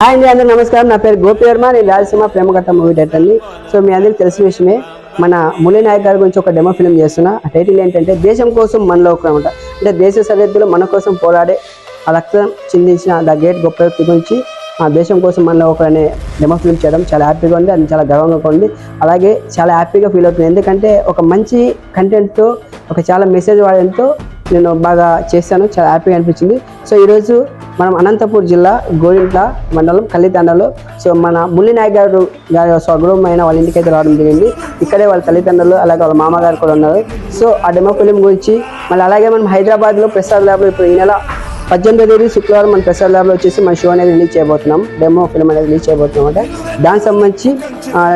Hi అండి, అందరూ నమస్కారం. నా పేరు గోపి వర్మ. నేను రాయలసీమ ప్రేమకథ మూవీ డైరెక్టర్ని. సో మీ అందరికీ తెలిసిన విషయమే, మన మురళీ నాయక్ గారి గురించి ఒక డెమో ఫిల్మ్ చేస్తున్నా. ఆ టైటిల్ ఏంటంటే దేశం కోసం మనలో ఒక అనమాట. అంటే దేశ సరిహద్దులో మన కోసం పోరాడే ఆ రక్తం చిందించిన ద గ్రేట్ గొప్ప వ్యక్తి గురించి ఆ దేశం కోసం మనలో ఒక అనే డెమో ఫిల్మ్ చేయడం చాలా హ్యాపీగా ఉంది. అది చాలా గర్వంగా ఉంది. అలాగే చాలా హ్యాపీగా ఫీల్ అవుతుంది. ఎందుకంటే ఒక మంచి కంటెంట్తో, ఒక చాలా మెసేజ్ వాడడంతో నేను బాగా చేశాను. చాలా హ్యాపీగా అనిపించింది. సో ఈరోజు మనం అనంతపూర్ జిల్లా గోరింట్ల మండలం కల్లితండలో సో మన మురళీ నాయక్ గారి స్వగృహమైన వాళ్ళ ఇంటికి అయితే రావడం జరిగింది. ఇక్కడే వాళ్ళ తల్లిదండ్రులు అలాగే వాళ్ళ మామగారు కూడా ఉన్నారు. సో ఆ డెమో ఫిలిం గురించి మళ్ళీ అలాగే మనం హైదరాబాద్లో ప్రసాద్ ల్యాబ్లో ఇప్పుడు ఈ నెల 18వ తేదీ శుక్రవారం మన ప్రసాద్ ల్యాబ్లో వచ్చేసి మన షో అనేది రిలీజ్ చేయబోతున్నాం. డెమో ఫిల్మ్ అనేది రిలీజ్ చేయబోతున్నాం. అంటే దానికి సంబంధించి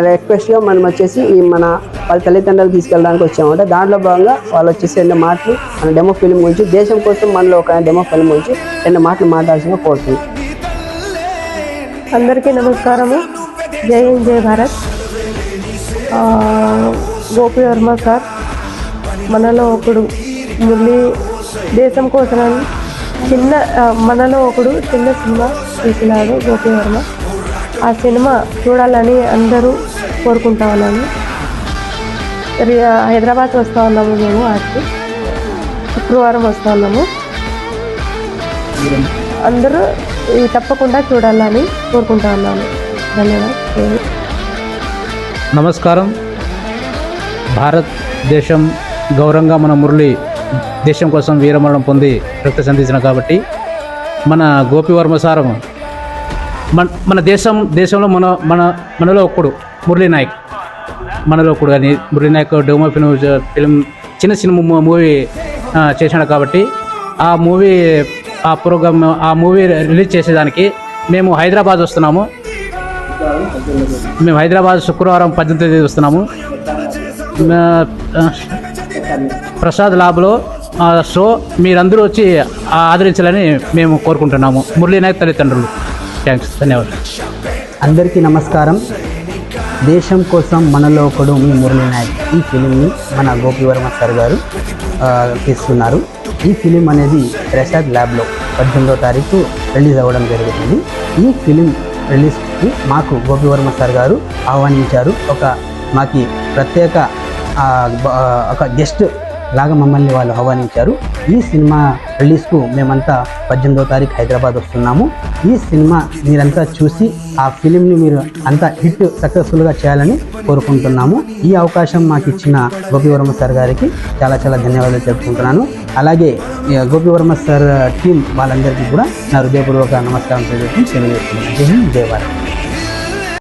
రిక్వెస్ట్గా మనం వచ్చేసి ఈ మన వాళ్ళ తల్లిదండ్రులు తీసుకెళ్ళడానికి వచ్చామంటే దాంట్లో భాగంగా వాళ్ళు వచ్చేసి 2 మాటలు మన డెమో ఫిల్మ్ గురించి, దేశం కోసం మనలో ఒక డెమో ఫిల్మ్ గురించి 2 మాటలు మాట్లాడాల్సిందిగా కోరుతుంది. అందరికీ నమస్కారము. జై హింద్, జై భారత్. గోపి వర్మ సార్ మనలో ఒకడు మురళి దేశం కోసం మనలో ఒకడు చిన్న సినిమా తీసినాడు గోపి వర్మ. ఆ సినిమా చూడాలని అందరూ కోరుకుంటా ఉన్నాను. హైదరాబాద్ వస్తూ ఉన్నాము మేము. ఆడికి శుక్రవారం వస్తూ ఉన్నాము. అందరూ తప్పకుండా చూడాలని కోరుకుంటా ఉన్నాను. ధన్యవాదాలు. నమస్కారం. భారతదేశం గౌరవంగా మన మురళి దేశం కోసం వీరమరణం పొంది రక్త సంధించిన కాబట్టి మన గోపి వర్మ సార్ మన దేశంలో మనలో ఒక్కడు మురళీ నాయక్, మనలో ఒక్కడు అని మురళీ నాయక్ డెమో ఫిల్మ్ చిన్న సినిమా మూవీ చేశాడు కాబట్టి ఆ మూవీ రిలీజ్ చేసేదానికి మేము హైదరాబాద్ వస్తున్నాము. మేము హైదరాబాద్ శుక్రవారం 18వ తేదీ వస్తున్నాము. ప్రసాద్ ల్యాబ్లో షో మీరందరూ వచ్చి ఆదరించాలని మేము కోరుకుంటున్నాము. మురళీ నాయక్ తల్లిదండ్రులు. థ్యాంక్స్, ధన్యవాదాలు. అందరికీ నమస్కారం. దేశం కోసం మనలో ఒకడు మీ మురళీ నాయక్ ఈ ఫిలింని మన గోపి వర్మ సార్ గారు తీస్తున్నారు. ఈ ఫిలిం అనేది ప్రసాద్ ల్యాబ్లో 18వ తారీఖు రిలీజ్ అవ్వడం జరుగుతుంది. ఈ ఫిలిం రిలీజ్కి మాకు గోపి వర్మ సార్ గారు ఆహ్వానించారు. మాకి ప్రత్యేక ఒక గెస్ట్ లాగా మమ్మల్ని వాళ్ళు ఆహ్వానించారు. ఈ సినిమా రిలీజ్కు మేమంతా 18వ తారీఖు హైదరాబాద్ వస్తున్నాము. ఈ సినిమా మీరంతా చూసి ఆ ఫిలింని మీరు అంతా హిట్ సక్సెస్ఫుల్గా చేయాలని కోరుకుంటున్నాము. ఈ అవకాశం మాకు ఇచ్చిన గోపి వర్మ సార్ గారికి చాలా చాలా ధన్యవాదాలు చెప్పుకుంటున్నాను. అలాగే గోపి వర్మ సార్ టీం వాళ్ళందరికీ కూడా నా హృదయపూర్వక నమస్కారం తెలియజేస్తున్నాను. జై హింద్, జై భారత్.